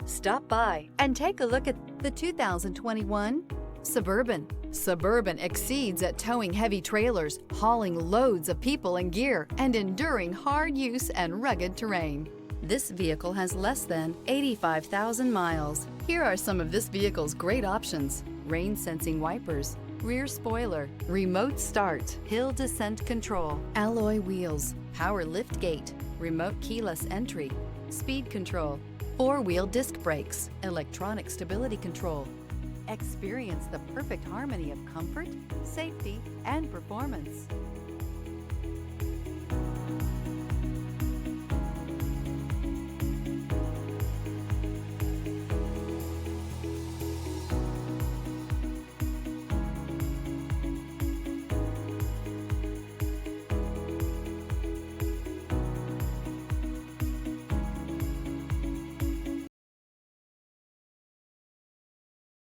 Stop by and take a look at the 2021 Suburban. Suburban exceeds at towing heavy trailers, hauling loads of people and gear, and enduring hard use and rugged terrain. This vehicle has less than 85,000 miles. Here are some of this vehicle's great options: rain-sensing wipers, rear spoiler, remote start, hill descent control, alloy wheels, power lift gate, remote keyless entry, speed control, four-wheel disc brakes, electronic stability control. Experience the perfect harmony of comfort, safety, and performance.